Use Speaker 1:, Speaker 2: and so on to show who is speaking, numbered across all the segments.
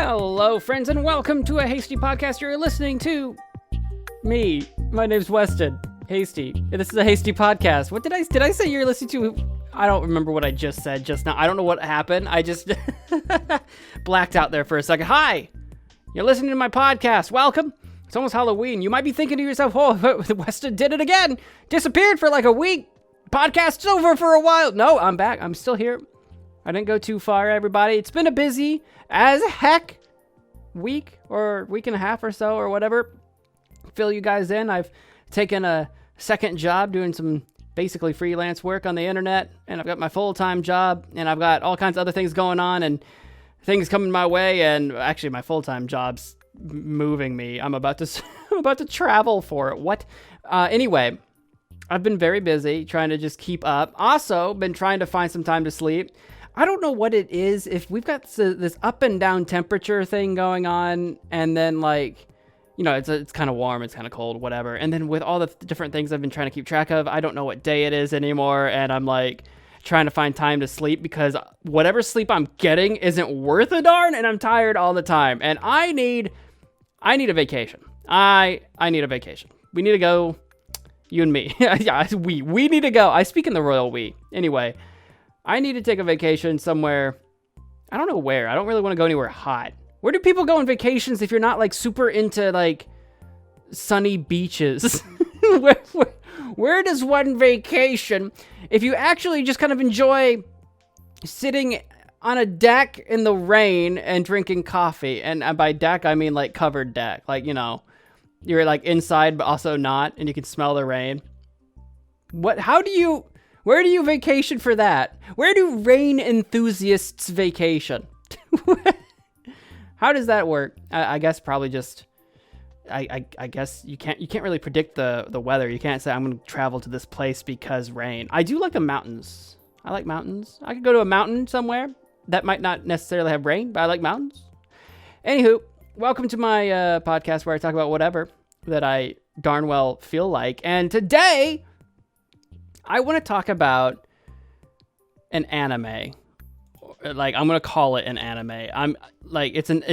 Speaker 1: Hello, friends, and welcome to a Hasty podcast. You're listening to me. My name's Weston. Hasty. This is a Hasty podcast. What did I say you're listening to? I don't remember what I just said just now. I don't know what happened. I just blacked out there for a second. Hi, you're listening to my podcast. Welcome. It's almost Halloween. You might be thinking to yourself, oh, Weston did it again. Disappeared for like a week. Podcast's over for a while. No, I'm back. I'm still here. I didn't go too far, everybody. It's been a busy as heck week or week and a half or so or whatever. Fill you guys in. I've taken a second job doing some basically freelance work on the internet, and I've got my full-time job, and I've got all kinds of other things going on and things coming my way, and actually my full-time job's moving me. I'm about to travel for it. What? Anyway, I've been very busy trying to just keep up. Also, been trying to find some time to sleep. I don't know what it is. If we've got this up and down temperature thing going on, and then like, you know, it's kind of warm, it's kind of cold, whatever. And then with all the different things I've been trying to keep track of, I don't know what day it is anymore. And I'm like trying to find time to sleep because whatever sleep I'm getting isn't worth a darn, and I'm tired all the time. And I need a vacation. I need a vacation. We need to go, you and me. Yeah, we need to go. I speak in the royal we. Anyway, I need to take a vacation somewhere. I don't know where. I don't really want to go anywhere hot. Where do people go on vacations if you're not like super into like sunny beaches? where does one vacation if you actually just kind of enjoy sitting on a deck in the rain and drinking coffee? And by deck, I mean like covered deck. Like, you know, you're like inside, but also not, and you can smell the rain. Where do you vacation for that? Where do rain enthusiasts vacation? How does that work? I guess probably just, I guess you can't really predict the weather. You can't say I'm going to travel to this place because rain. I do like the mountains. I like mountains. I could go to a mountain somewhere that might not necessarily have rain, but I like mountains. Anywho, welcome to my podcast where I talk about whatever that I darn well feel like. And today, I want to talk about an anime. Like, I'm gonna call it an anime. I'm like, it's an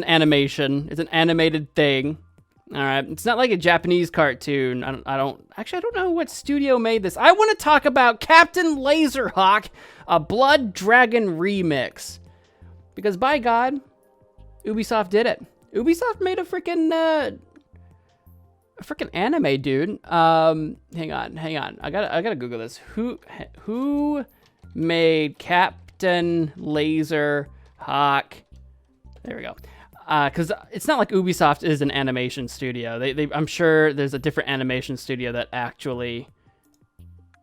Speaker 1: animation. It's an animated thing. All right, it's not like a Japanese cartoon. I don't know what studio made this. I want to talk about Captain Laserhawk, a Blood Dragon remix, because by God, Ubisoft did it. Ubisoft made a freaking anime, dude. Hang on. I gotta Google this. Who made Captain Laserhawk? There we go. Because it's not like Ubisoft is an animation studio. I'm sure there's a different animation studio that actually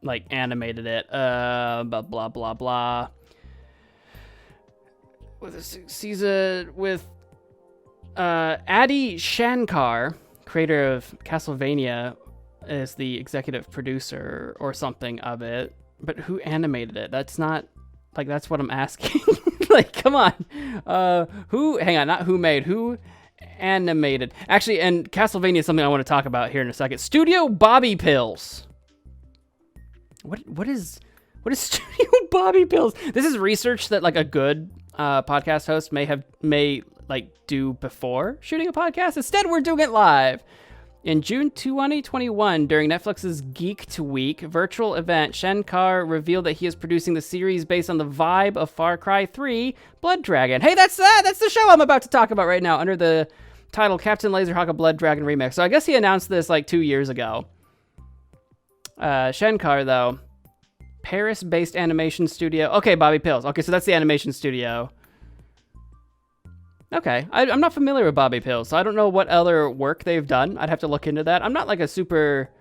Speaker 1: like animated it. Blah blah blah blah. With Adi Shankar, creator of Castlevania, is the executive producer or something of it. But who animated it? That's not, like, that's what I'm asking. Like, come on. Not who made, who animated. Actually, and Castlevania is something I want to talk about here in a second. Studio Bobby Pills. What is Studio Bobby Pills? This is research that, like, a good podcast host may do before shooting a podcast. Instead, we're doing it live. In June 2021, during Netflix's Geeked Week virtual event, Shankar revealed that he is producing the series based on the vibe of Far Cry 3 Blood Dragon. Hey, that's the show I'm about to talk about right now, under the title Captain Laserhawk, a Blood Dragon remix. So I guess he announced this like 2 years ago. Shankar, though, Paris-based animation studio. Okay, Bobby Pills. Okay, so that's the animation studio. Okay, I'm not familiar with Bobby Pills, so I don't know what other work they've done. I'd have to look into that. I'm not like a super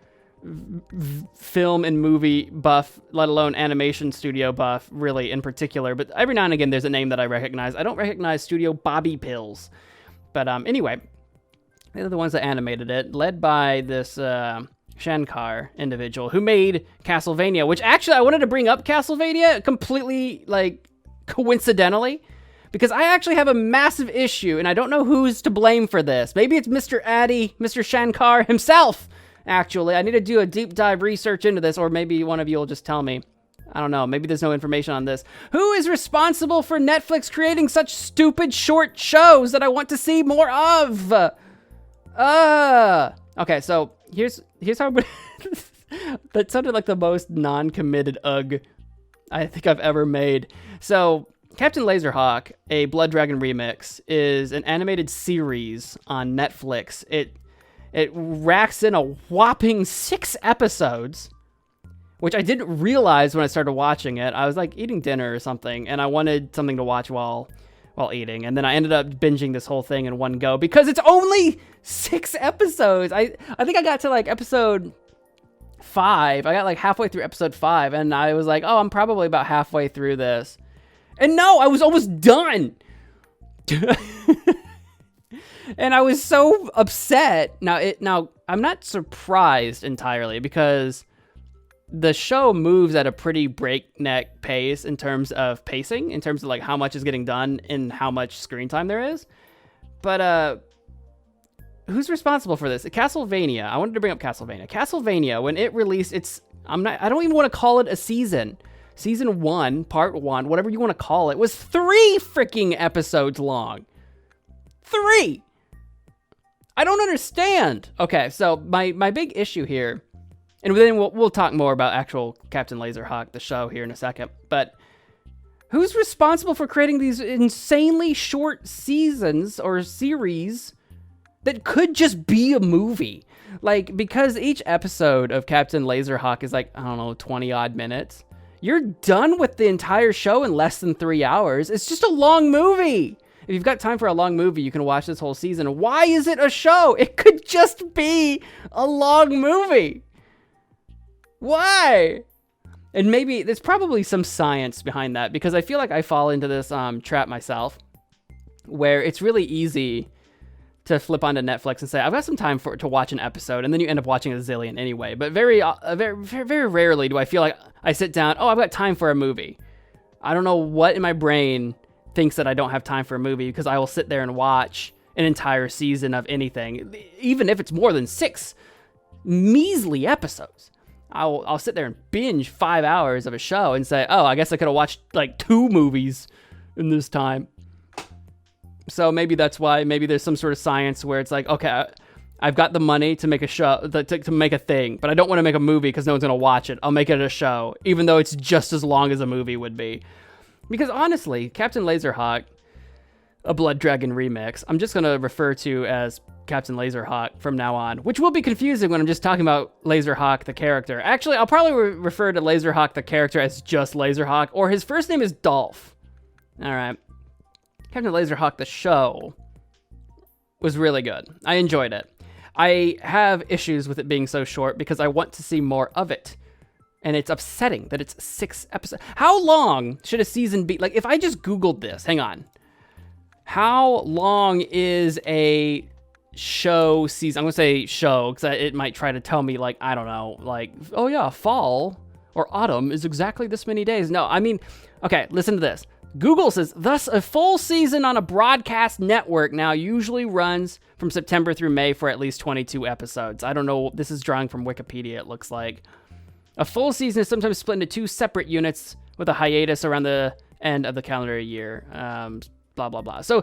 Speaker 1: film and movie buff, let alone animation studio buff, really, in particular. But every now and again, there's a name that I recognize. I don't recognize Studio Bobby Pills. But anyway, they're the ones that animated it, led by this Shankar individual who made Castlevania, which actually I wanted to bring up Castlevania completely, like, coincidentally. Because I actually have a massive issue, and I don't know who's to blame for this. Maybe it's Mr. Shankar himself, actually. I need to do a deep dive research into this, or maybe one of you will just tell me. I don't know. Maybe there's no information on this. Who is responsible for Netflix creating such stupid short shows that I want to see more of? Okay, so here's how that sounded like the most non-committed ugh I think I've ever made. So Captain Laserhawk, a Blood Dragon remix, is an animated series on Netflix. It racks in a whopping 6 episodes, which I didn't realize when I started watching it. I was like eating dinner or something, and I wanted something to watch while eating, and then I ended up binging this whole thing in one go because it's only 6 episodes. I think I got to like episode 5. I got like halfway through episode 5, and I was like, oh, I'm probably about halfway through this. And no, I was almost done. And I was so upset. Now I'm not surprised entirely because the show moves at a pretty breakneck pace in terms of pacing, in terms of like how much is getting done and how much screen time there is. But who's responsible for this? Castlevania. I wanted to bring up Castlevania. Castlevania, when it released, I don't even want to call it a season. Season 1, part 1, whatever you want to call it, was 3 freaking episodes long. 3. I don't understand. Okay, so my big issue here, and then we'll talk more about actual Captain Laserhawk, the show, here in a second, but who's responsible for creating these insanely short seasons or series that could just be a movie? Like, because each episode of Captain Laserhawk is like, I don't know, 20 odd minutes. You're done with the entire show in less than 3 hours. It's just a long movie. If you've got time for a long movie, you can watch this whole season. Why is it a show? It could just be a long movie. Why? And maybe there's probably some science behind that, because I feel like I fall into this trap myself, where it's really easy to flip onto Netflix and say, I've got some time to watch an episode, and then you end up watching a zillion anyway. But very rarely do I feel like I sit down, oh, I've got time for a movie. I don't know what in my brain thinks that I don't have time for a movie, because I will sit there and watch an entire season of anything, even if it's more than 6 measly episodes. I'll sit there and binge 5 hours of a show and say, oh, I guess I could have watched like 2 movies in this time. So maybe that's why. Maybe there's some sort of science where it's like, okay, I've got the money to make a show, to make a thing, but I don't want to make a movie because no one's going to watch it. I'll make it a show, even though it's just as long as a movie would be. Because honestly, Captain Laserhawk, a Blood Dragon remix, I'm just going to refer to as Captain Laserhawk from now on, which will be confusing when I'm just talking about Laserhawk, the character. Actually, I'll probably refer to Laserhawk, the character, as just Laserhawk, or his first name is Dolph. All right. Captain Laserhawk, the show, was really good. I enjoyed it. I have issues with it being so short because I want to see more of it. And it's upsetting that it's 6 episodes. How long should a season be? Like, if I just Googled this, hang on. How long is a show season? I'm going to say show because it might try to tell me, like, I don't know, like, oh yeah, fall or autumn is exactly this many days. No, I mean, okay, listen to this. Google says, thus, a full season on a broadcast network now usually runs from September through May for at least 22 episodes. I don't know. This is drawing from Wikipedia, it looks like. A full season is sometimes split into 2 separate units with a hiatus around the end of the calendar year. Blah, blah, blah. So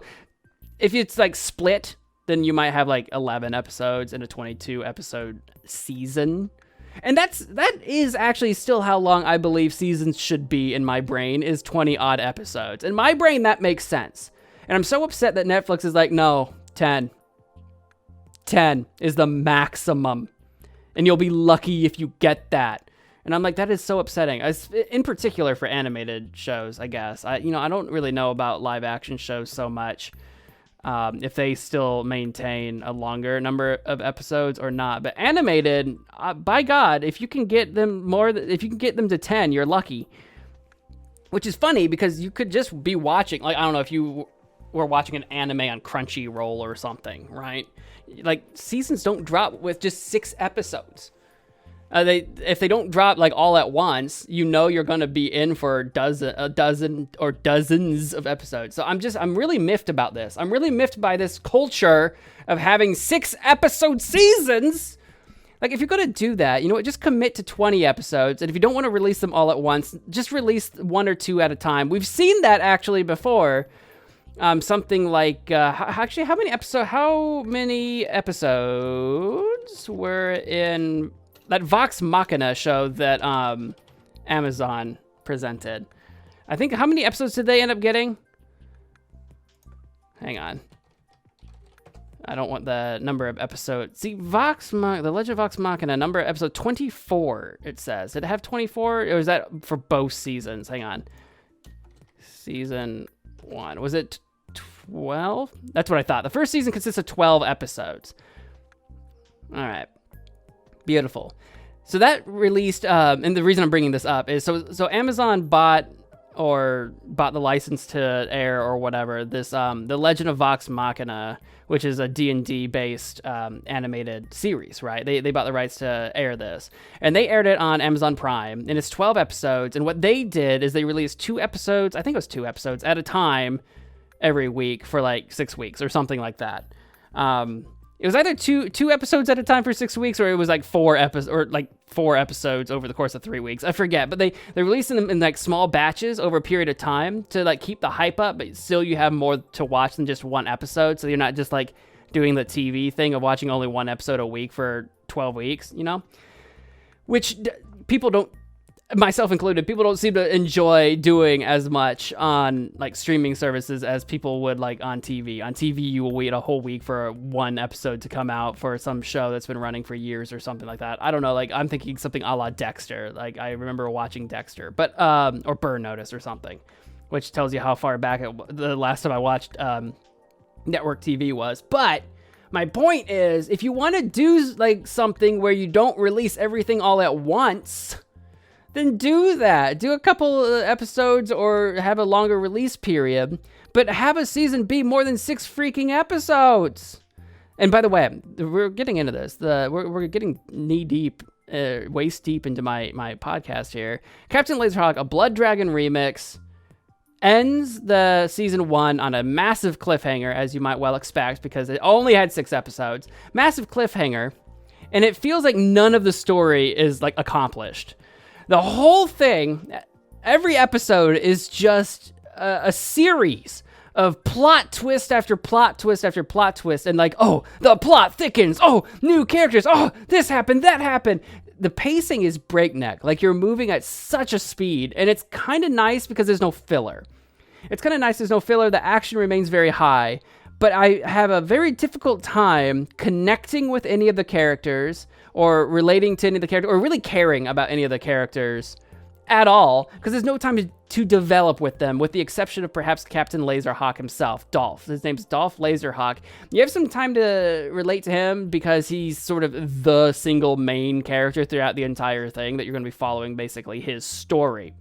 Speaker 1: if it's like split, then you might have like 11 episodes in a 22 episode season. And that is actually still how long I believe seasons should be in my brain, is 20 odd episodes. In my brain, that makes sense. And I'm so upset that Netflix is like, no, 10. 10 is the maximum. And you'll be lucky if you get that. And I'm like, that is so upsetting. In particular for animated shows, I guess. I don't really know about live action shows so much. If they still maintain a longer number of episodes or not. But animated, by God, if you can get them to 10, you're lucky. Which is funny because you could just be watching, like, I don't know if you were watching an anime on Crunchyroll or something, right? Like, seasons don't drop with just 6 episodes. If they don't drop like all at once, you're going to be in for a dozen or dozens of episodes. So I'm really miffed about this. I'm really miffed by this culture of having 6 episode seasons Like, if you're going to do that, you know what, just commit to 20 episodes, and if you don't want to release them all at once, just release 1 or 2 at a time. We've seen that actually before. Something like, actually, how many episodes were in that Vox Machina show that Amazon presented? I think, how many episodes did they end up getting? Hang on. I don't want the number of episodes. See, The Legend of Vox Machina, number of episode 24, it says. Did it have 24? Or was that for both seasons? Hang on. Season 1. Was it 12? That's what I thought. The first season consists of 12 episodes. All right. Beautiful. So that released, and the reason I'm bringing this up is so Amazon bought the license to air or whatever this The Legend of Vox Machina, which is a D&D based animated series, right? They bought the rights to air this, and they aired it on Amazon Prime, and it's 12 episodes. And what they did is they released 2 episodes, I think it was 2 episodes at a time every week for like 6 weeks or something like that. It was either two episodes at a time for 6 weeks, or it was like 4 episodes over the course of 3 weeks. I forget, but they released them in like small batches over a period of time to like keep the hype up, but still you have more to watch than just 1 episode. So you're not just like doing the TV thing of watching only 1 episode a week for 12 weeks, you know? Which people don't, myself included, people don't seem to enjoy doing as much on like streaming services as people would like on TV. On TV, you will wait a whole week for 1 episode to come out for some show that's been running for years or something like that. I don't know, like I'm thinking something a la Dexter. Like I remember watching Dexter, but or Burn Notice or something, which tells you how far back the last time I watched network TV was. But my point is, if you want to do like something where you don't release everything all at once, then do that. Do a couple episodes or have a longer release period, but have a season be more than 6 freaking episodes. And by the way, we're getting into this. We're getting knee deep, waist deep into my podcast here. Captain Laserhawk, a Blood Dragon remix, ends the season 1 on a massive cliffhanger, as you might well expect, because it only had 6 episodes. Massive cliffhanger, and it feels like none of the story is like accomplished. The whole thing, every episode is just a series of plot twist after plot twist after plot twist. And like, oh, the plot thickens. Oh, new characters. Oh, this happened, that happened. The pacing is breakneck. Like you're moving at such a speed. And it's kind of nice because there's no filler. The action remains very high. But I have a very difficult time connecting with any of the characters or relating to any of the characters or really caring about any of the characters at all, because there's no time to develop with them, with the exception of perhaps Captain Laserhawk himself, Dolph. His name's Dolph Laserhawk. You have some time to relate to him because he's sort of the single main character throughout the entire thing that you're going to be following, basically his story.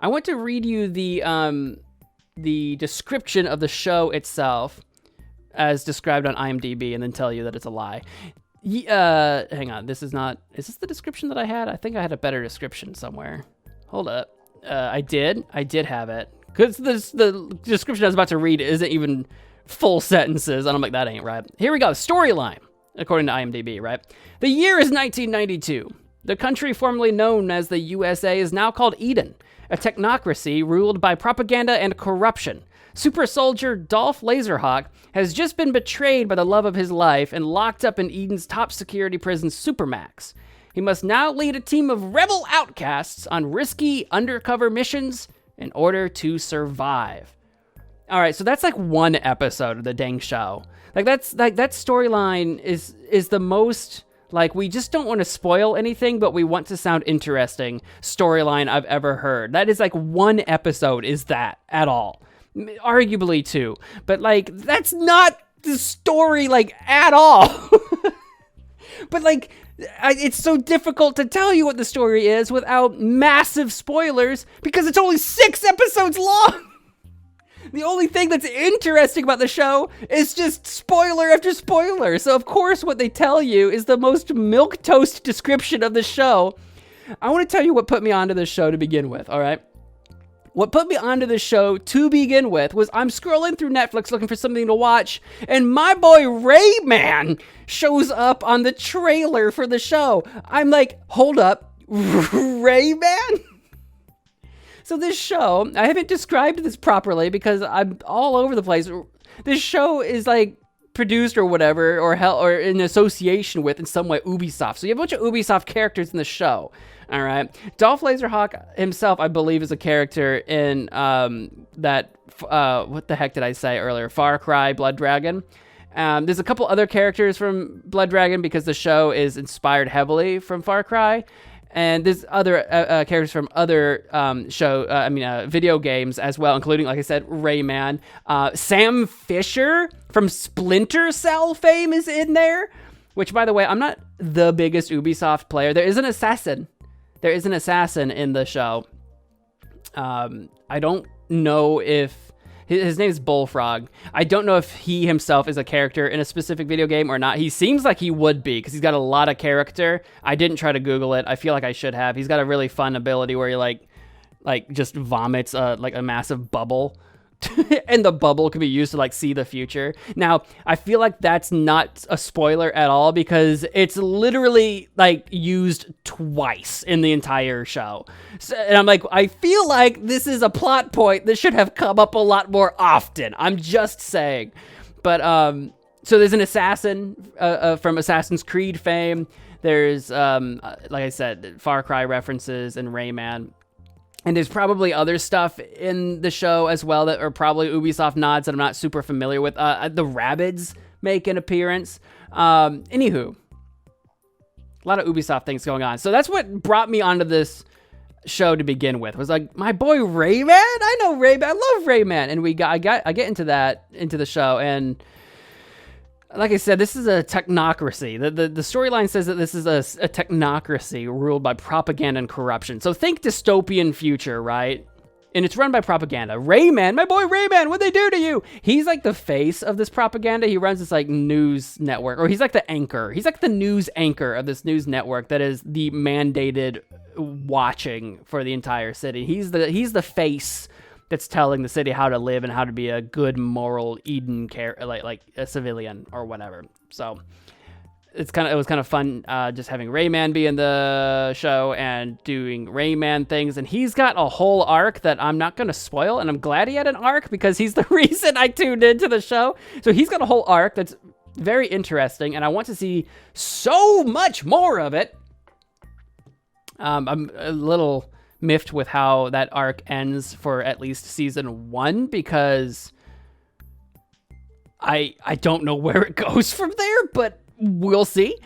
Speaker 1: I want to read you the description of the show itself as described on IMDb and then tell you that it's a lie. Hang on, is this the description that I had? I think I had a better description somewhere. Hold up. I did have it. Because the description I was about to read isn't even full sentences, and I'm like, that ain't right. Here we go, storyline, according to IMDb, right? The year is 1992. The country formerly known as the USA is now called Eden, a technocracy ruled by propaganda and corruption. Super soldier Dolph Laserhawk has just been betrayed by the love of his life and locked up in Eden's top security prison, Supermax. He must now lead a team of rebel outcasts on risky undercover missions in order to survive. All right, so that's like 1 episode of the dang show. Like that storyline is the most, like, we just don't want to spoil anything, but we want to sound interesting storyline I've ever heard. That is like 1 episode is that at all. Arguably 2, but like that's not the story like at all. But like it's so difficult to tell you what the story is without massive spoilers because it's only 6 episodes long. The only thing that's interesting about the show is just spoiler after spoiler. So of course what they tell you is the most milquetoast description of the show. I want to tell you what put me onto this show to begin with, all right? what put me onto this show to begin with was I'm scrolling through Netflix looking for something to watch, and my boy Rayman shows up on the trailer for the show. I'm like, hold up, Rayman? So this show, I haven't described this properly because I'm all over the place. This show is like produced or whatever, or in association with in some way Ubisoft. So you have a bunch of Ubisoft characters in the show. All right, Dolph Laserhawk himself, I believe, is a character in that. What the heck did I say earlier? Far Cry Blood Dragon. There's a couple other characters from Blood Dragon because the show is inspired heavily from Far Cry. And there's other characters from other video games as well, including, like I said, Rayman. Sam Fisher from Splinter Cell fame is in there, which, by the way, I'm not the biggest Ubisoft player. There is an assassin. There is an assassin in the show. I don't know if... His name is Bullfrog. I don't know if he himself is a character in a specific video game or not. He seems like he would be because he's got a lot of character. I didn't try to Google it. I feel like I should have. He's got a really fun ability where he like just vomits like a massive bubble. And the bubble can be used to like see the future. Now, I feel like that's not a spoiler at all because it's literally like used twice in the entire show. So, and I'm like, I feel like this is a plot point that should have come up a lot more often. I'm just saying. But so there's an assassin from Assassin's Creed fame. There's like I said, Far Cry references and Rayman. And there's probably other stuff in the show as well that are probably Ubisoft nods that I'm not super familiar with. The Rabbids make an appearance. Anywho, a lot of Ubisoft things going on. So that's what brought me onto this show to begin with. Was like, my boy Rayman? I know Rayman. I love Rayman. And I get into the show, and like I said, this is a technocracy. The storyline says that this is a technocracy ruled by propaganda and corruption. So think dystopian future, right? And it's run by propaganda. Rayman, my boy Rayman, what'd they do to you? He's like the face of this propaganda. He runs this like news network, or he's like the anchor. He's like the news anchor of this news network that is the mandated watching for the entire city. He's the face that's telling the city how to live and how to be a good moral Eden like a civilian or whatever. So it was kind of fun just having Rayman be in the show and doing Rayman things. And he's got a whole arc that I'm not going to spoil, and I'm glad he had an arc because he's the reason I tuned into the show. So he's got a whole arc that's very interesting, and I want to see so much more of it. I'm a little miffed with how that arc ends for at least season 1 because I don't know where it goes from there, but we'll see.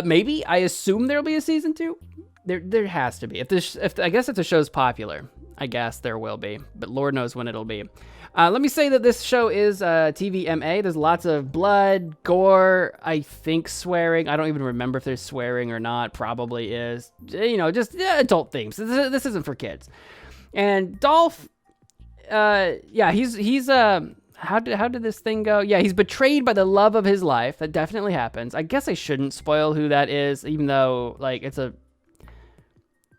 Speaker 1: Maybe. I assume there'll be a season 2. There has to be. I guess if the show's popular, I guess there will be, but Lord knows when it'll be. Let me say that this show is TVMA. There's lots of blood, gore, I think swearing. I don't even remember if there's swearing or not. Probably is. Just adult themes. This isn't for kids. And Dolph, he's how did this thing go? Yeah, he's betrayed by the love of his life. That definitely happens. I guess I shouldn't spoil who that is, even though like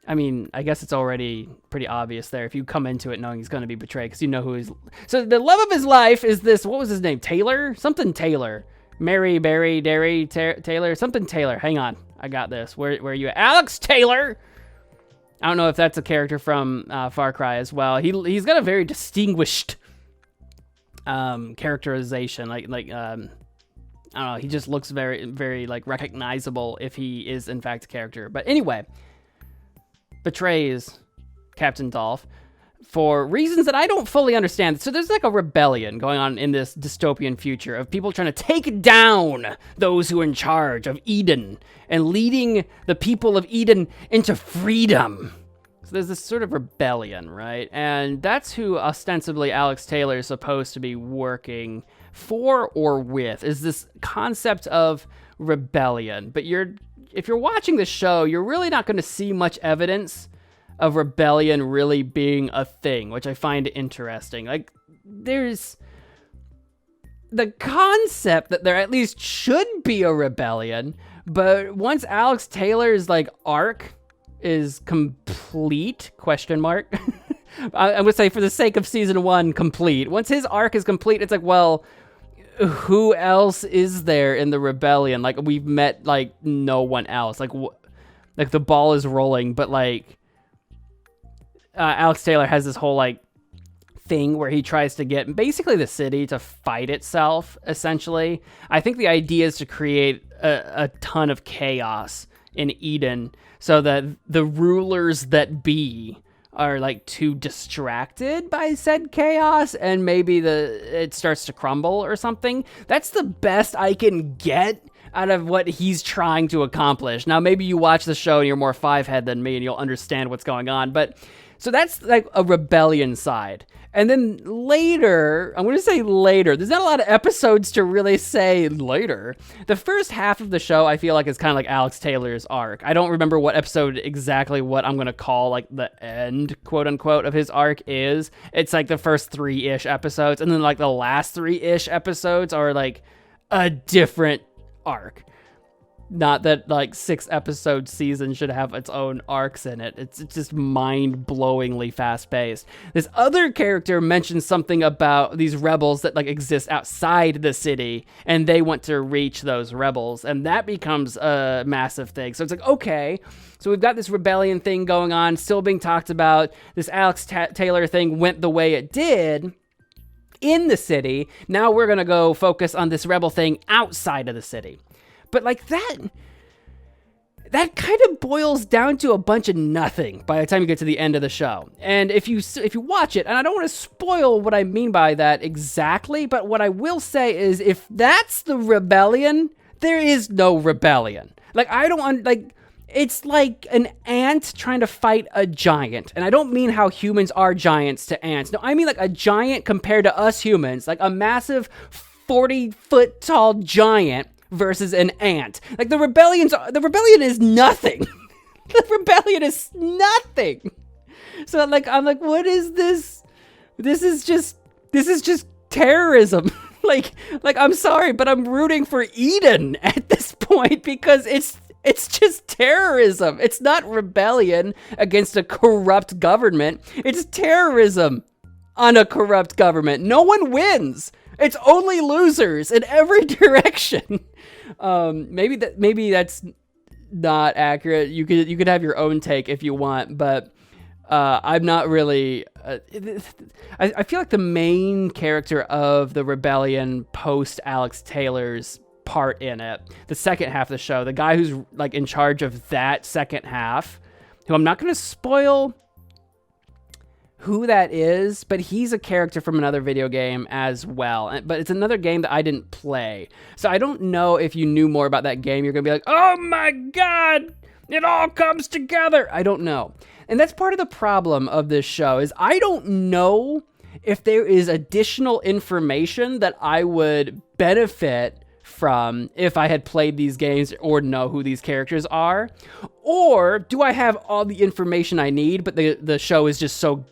Speaker 1: I guess it's already pretty obvious there if you come into it knowing he's going to be betrayed because you know who he's... So the love of his life is this... What was his name? Taylor? Something Taylor. Mary, Barry, Derry, Taylor? Something Taylor. Hang on. I got this. Where are you at? Alex Taylor! I don't know if that's a character from Far Cry as well. He's got a very distinguished characterization. I don't know. He just looks very, very like recognizable if he is in fact a character. But anyway... betrays Captain Dolph for reasons that I don't fully understand. So there's like a rebellion going on in this dystopian future of people trying to take down those who are in charge of Eden and leading the people of Eden into freedom. So there's this sort of rebellion, right? And that's who ostensibly Alex Taylor is supposed to be working for or with, is this concept of rebellion. But if you're watching the show, you're really not going to see much evidence of rebellion really being a thing, which I find interesting. Like, there's the concept that there at least should be a rebellion, but once Alex Taylor's like arc is complete, I would say for the sake of season 1 complete. Once his arc is complete, it's like, well, who else is there in the rebellion? Like, we've met like no one else. Like the ball is rolling, but like Alex Taylor has this whole like thing where he tries to get basically the city to fight itself, essentially. I think the idea is to create a ton of chaos in Eden so that the rulers that be are like too distracted by said chaos and maybe it starts to crumble or something. That's the best I can get out of what he's trying to accomplish. Now, maybe you watch the show and you're more five-head than me and you'll understand what's going on, but so that's like a rebellion side. And then later, I'm going to say later, there's not a lot of episodes to really say later. The first half of the show, I feel like, is kind of like Alex Taylor's arc. I don't remember what episode exactly what I'm going to call like the end, quote unquote, of his arc is. It's like the first 3-ish episodes. And then like the last 3-ish episodes are like a different arc. Not that like 6-episode season should have its own arcs in it. It's just mind-blowingly fast-paced. This other character mentions something about these rebels that like exist outside the city, and they want to reach those rebels, and that becomes a massive thing. So it's like, okay, so we've got this rebellion thing going on, still being talked about. This Alex Taylor thing went the way it did in the city. Now we're gonna go focus on this rebel thing outside of the city. But like that kind of boils down to a bunch of nothing by the time you get to the end of the show. And if you watch it, and I don't want to spoil what I mean by that exactly, but what I will say is if that's the rebellion, there is no rebellion. Like, it's like an ant trying to fight a giant. And I don't mean how humans are giants to ants. No, I mean like a giant compared to us humans, like a massive 40-foot tall giant versus an ant. Like the rebellion is nothing. The rebellion is nothing. So like I'm like, what is this? This is just terrorism. like I'm sorry, but I'm rooting for Eden at this point because it's just terrorism. It's not rebellion against a corrupt government. It's terrorism on a corrupt government. No one wins. It's only losers in every direction. Maybe that's not accurate. You could have your own take if you want, but I'm not really. I feel like the main character of the rebellion post Alex Taylor's part in it, the second half of the show, the guy who's like in charge of that second half, who I'm not going to spoil who that is, but he's a character from another video game as well. But it's another game that I didn't play. So I don't know if you knew more about that game, you're going to be like, oh my God, it all comes together. I don't know. And that's part of the problem of this show is I don't know if there is additional information that I would benefit from if I had played these games or know who these characters are. Or do I have all the information I need, but the show is just so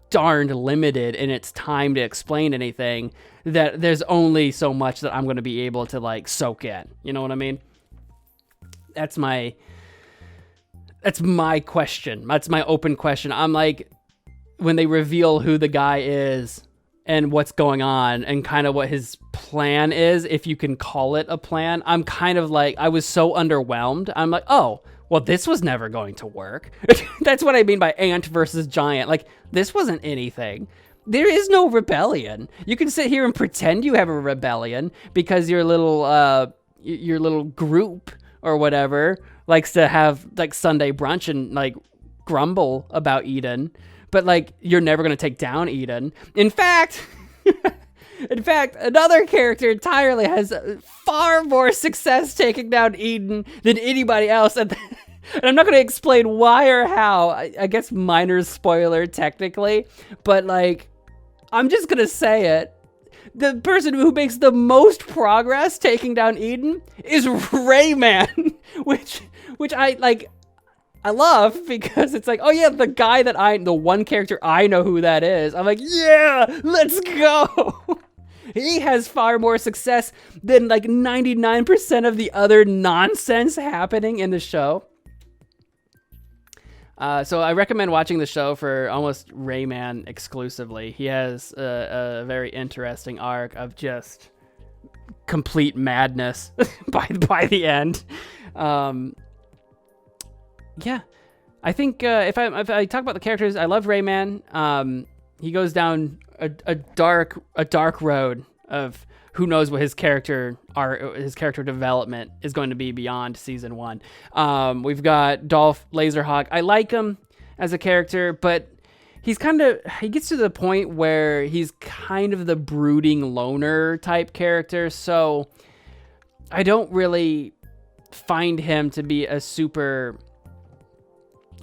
Speaker 1: darned limited in its time to explain anything that there's only so much that I'm going to be able to like soak in. You know what I mean? That's my question. That's my open question. I'm like, when they reveal who the guy is and what's going on and kind of what his plan is, if you can call it a plan, I'm kind of like, I was so underwhelmed. I'm like, oh, well, this was never going to work. That's what I mean by ant versus giant. Like, this wasn't anything. There is no rebellion. You can sit here and pretend you have a rebellion because your little group or whatever likes to have like Sunday brunch and like grumble about Eden, but like you're never going to take down Eden. In fact, another character entirely has far more success taking down Eden than anybody else. And I'm not going to explain why or how. I guess minor spoiler technically, but like, I'm just going to say it. The person who makes the most progress taking down Eden is Rayman, which I love because it's like, oh yeah, the one character I know who that is. I'm like, yeah, let's go. He has far more success than like 99% of the other nonsense happening in the show. So I recommend watching the show for almost Rayman exclusively. He has a very interesting arc of just complete madness by the end. Yeah, I think if I talk about the characters, I love Rayman. He goes down a dark road of who knows what his character development is going to be beyond season 1. We've got Dolph Laserhawk. I like him as a character, but he gets to the point where he's kind of the brooding loner type character. So I don't really find him to be a super,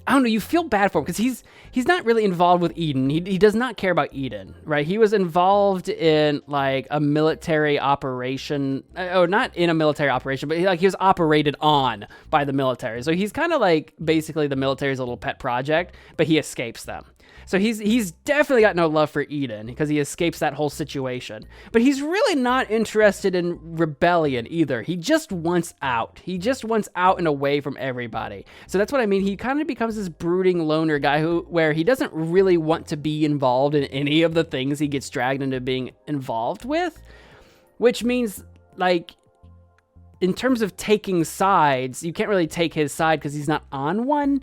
Speaker 1: I don't know, you feel bad for him because he's not really involved with Eden. He does not care about Eden, right? He was involved in like a military operation, or not in a military operation, but he was operated on by the military. So he's kind of like basically the military's little pet project, but he escapes them. So he's definitely got no love for Eden because he escapes that whole situation. But he's really not interested in rebellion either. He just wants out. He just wants out and away from everybody. So that's what I mean. He kind of becomes this brooding loner guy where he doesn't really want to be involved in any of the things he gets dragged into being involved with, which means like, in terms of taking sides, you can't really take his side because he's not on one.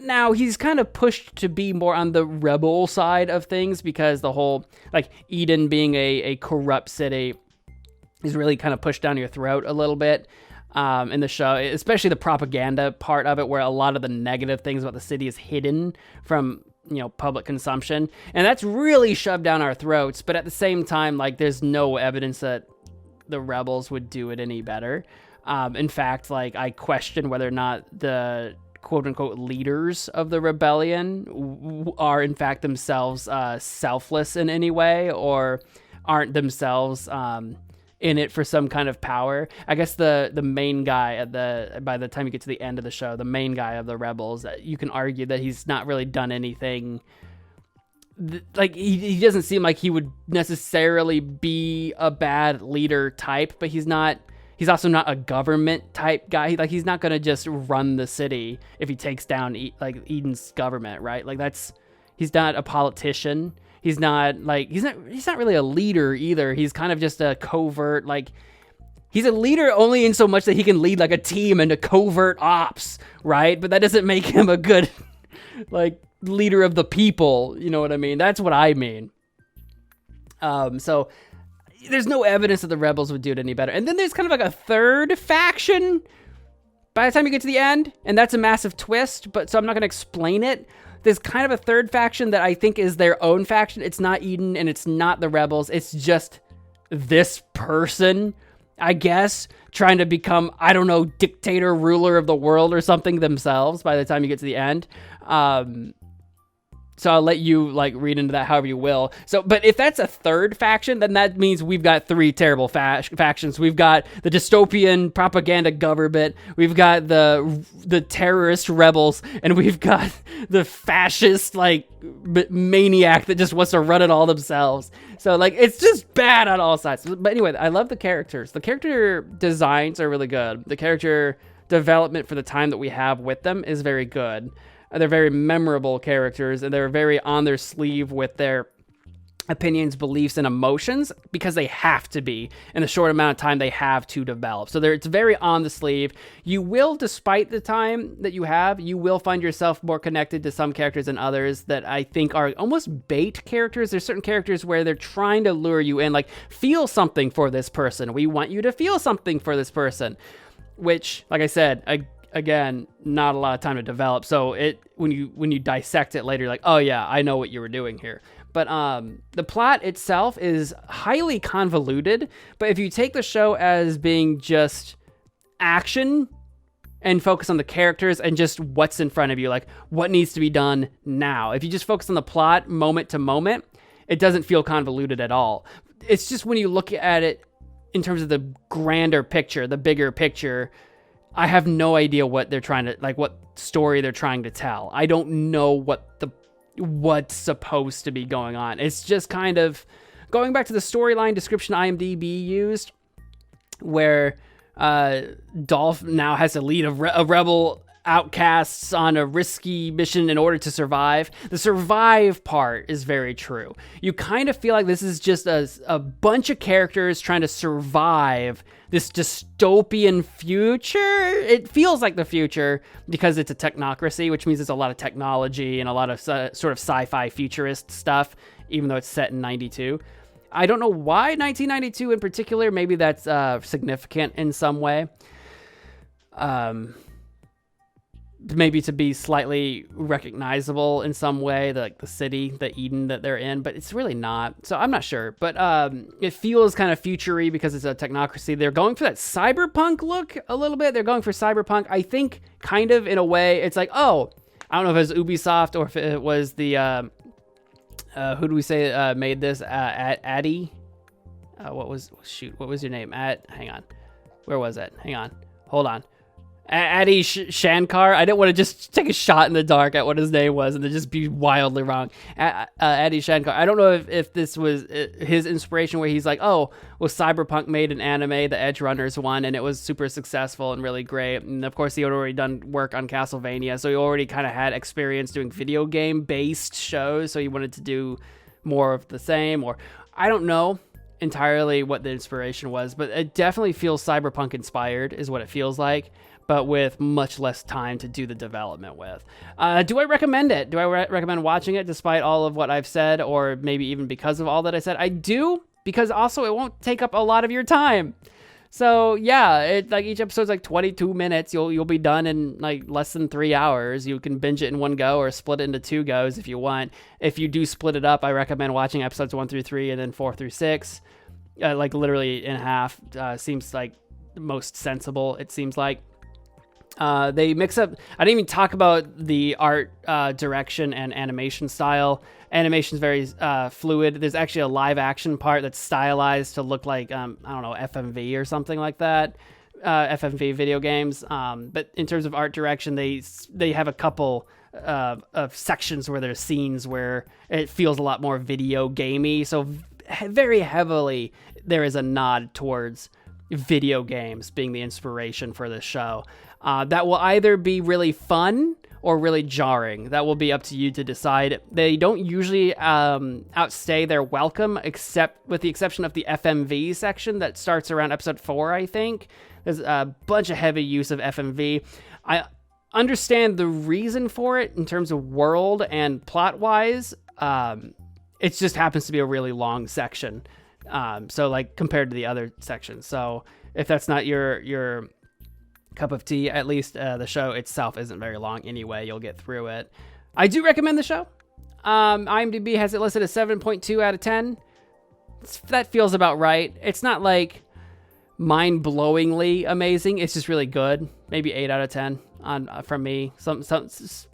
Speaker 1: Now, he's kind of pushed to be more on the rebel side of things because the whole, like, Eden being a corrupt city is really kind of pushed down your throat a little bit in the show, especially the propaganda part of it where a lot of the negative things about the city is hidden from, public consumption. And that's really shoved down our throats. But at the same time, like, there's no evidence that the rebels would do it any better. In fact, like, I question whether or not the quote-unquote leaders of the rebellion are in fact themselves selfless in any way or aren't themselves in it for some kind of power. I guess the main guy by the time you get to the end of the show, the main guy of the rebels, you can argue that he's not really done anything. Like, he doesn't seem like he would necessarily be a bad leader type, but he's also not a government type guy. Like, he's not going to just run the city if he takes down Eden's government, right? Like, he's not a politician. He's not really a leader either. He's kind of just a covert, like, he's a leader only in so much that he can lead like a team into covert ops, right? But that doesn't make him a good, like, leader of the people, you know what I mean? That's what I mean. So there's no evidence that the rebels would do it any better. And then there's kind of like a third faction by the time you get to the end, and that's a massive twist, so I'm not going to explain it. There's kind of a third faction that I think is their own faction. It's not Eden, and it's not the rebels. It's just this person, I guess, trying to become, I don't know, dictator, ruler of the world or something themselves by the time you get to the end. So I'll let you like read into that however you will. So, but if that's a third faction, then that means we've got three terrible factions. We've got the dystopian propaganda government, we've got the terrorist rebels, and we've got the fascist like maniac that just wants to run it all themselves. So like, it's just bad on all sides. But anyway, I love the characters. The character designs are really good. The character development for the time that we have with them is very good. They're very memorable characters, and they're very on their sleeve with their opinions, beliefs, and emotions because they have to be in the short amount of time they have to develop. So it's very on the sleeve. You will, despite the time that you have, you will find yourself more connected to some characters than others that I think are almost bait characters. There's certain characters where they're trying to lure you in, like, feel something for this person. We want you to feel something for this person, which, like I said, again, not a lot of time to develop. So when you dissect it later, you're like, oh yeah, I know what you were doing here. But the plot itself is highly convoluted. But if you take the show as being just action and focus on the characters and just what's in front of you, like what needs to be done now. If you just focus on the plot moment to moment, it doesn't feel convoluted at all. It's just when you look at it in terms of the grander picture, the bigger picture, I have no idea what they're trying to, like, what story they're trying to tell. I don't know what's supposed to be going on. It's just kind of going back to the storyline description IMDb used, where Dolph now has to lead a rebel outcasts on a risky mission in order to survive. The survive part is very true. You kind of feel like this is just a bunch of characters trying to survive this dystopian future. It feels like the future because it's a technocracy, which means there's a lot of technology and a lot of sort of sci-fi futurist stuff, even though it's set in 92. I don't know why 1992 in particular. Maybe that's significant in some way. Maybe to be slightly recognizable in some way, like the city, the Eden that they're in, but it's really not. So I'm not sure, but it feels kind of future-y because it's a technocracy. They're going for that cyberpunk look a little bit. They're going for cyberpunk. I think kind of in a way, it's like, oh, I don't know if it was Ubisoft or if it was the, who do we say made this? Addy? What was your name? Hang on. Where was it? Hang on. Hold on. Adi Shankar. I didn't want to just take a shot in the dark at what his name was and then just be wildly wrong. Adi Shankar. I don't know if this was his inspiration where he's like, oh, well, Cyberpunk made an anime, the Edge Runners one, and it was super successful and really great. And of course, he had already done work on Castlevania, so he already kind of had experience doing video game-based shows, so he wanted to do more of the same, or I don't know entirely what the inspiration was, but it definitely feels Cyberpunk inspired is what it feels like, but with much less time to do the development with. Do I recommend it? Do I recommend watching it despite all of what I've said, or maybe even because of all that I said? I do, because also it won't take up a lot of your time. So yeah, it like each episode's like 22 minutes. You'll be done in like less than 3 hours. You can binge it in one go or split it into 2 goes if you want. If you do split it up, I recommend watching episodes 1 through 3 and then 4 through 6, like literally in half. Seems like the most sensible. It seems like. They mix up. I didn't even talk about the art direction and animation style. Animation is very fluid. There's actually a live action part that's stylized to look like I don't know, FMV or something like that. FMV video games. But in terms of art direction, they have a couple of sections where there's scenes where it feels a lot more video gamey. So very heavily there is a nod towards video games being the inspiration for this show. That will either be really fun or really jarring. That will be up to you to decide. They don't usually outstay their welcome, except with the exception of the FMV section that starts around episode 4, I think. There's a bunch of heavy use of FMV. I understand the reason for it in terms of world and plot-wise. It just happens to be a really long section. So like compared to the other sections. So if that's not your cup of tea, at least the show itself isn't very long anyway. You'll get through it. I do recommend the show. IMDb has it listed as 7.2 out of 10. That feels about right. It's not like mind-blowingly amazing. It's just really good. Maybe 8 out of 10 from me.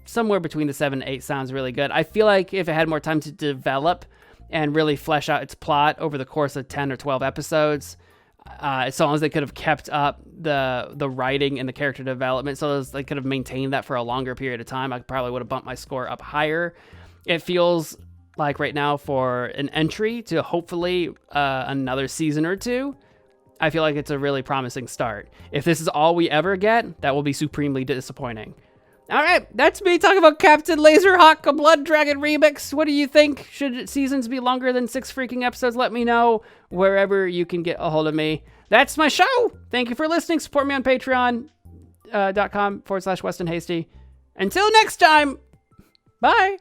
Speaker 1: Somewhere between the 7 and 8 sounds really good. I feel like if it had more time to develop and really flesh out its plot over the course of 10 or 12 episodes, as long as they could have kept up the writing and the character development, so as they could have maintained that for a longer period of time, I probably would have bumped my score up higher. It feels like right now for an entry to hopefully another season or 2, I feel like it's a really promising start. If this is all we ever get, that will be supremely disappointing. All right, that's me talking about Captain Laserhawk, a Blood Dragon remix. What do you think? Should seasons be longer than 6 freaking episodes? Let me know wherever you can get a hold of me. That's my show. Thank you for listening. Support me on patreon.com/Weston Hasty. Until next time, bye.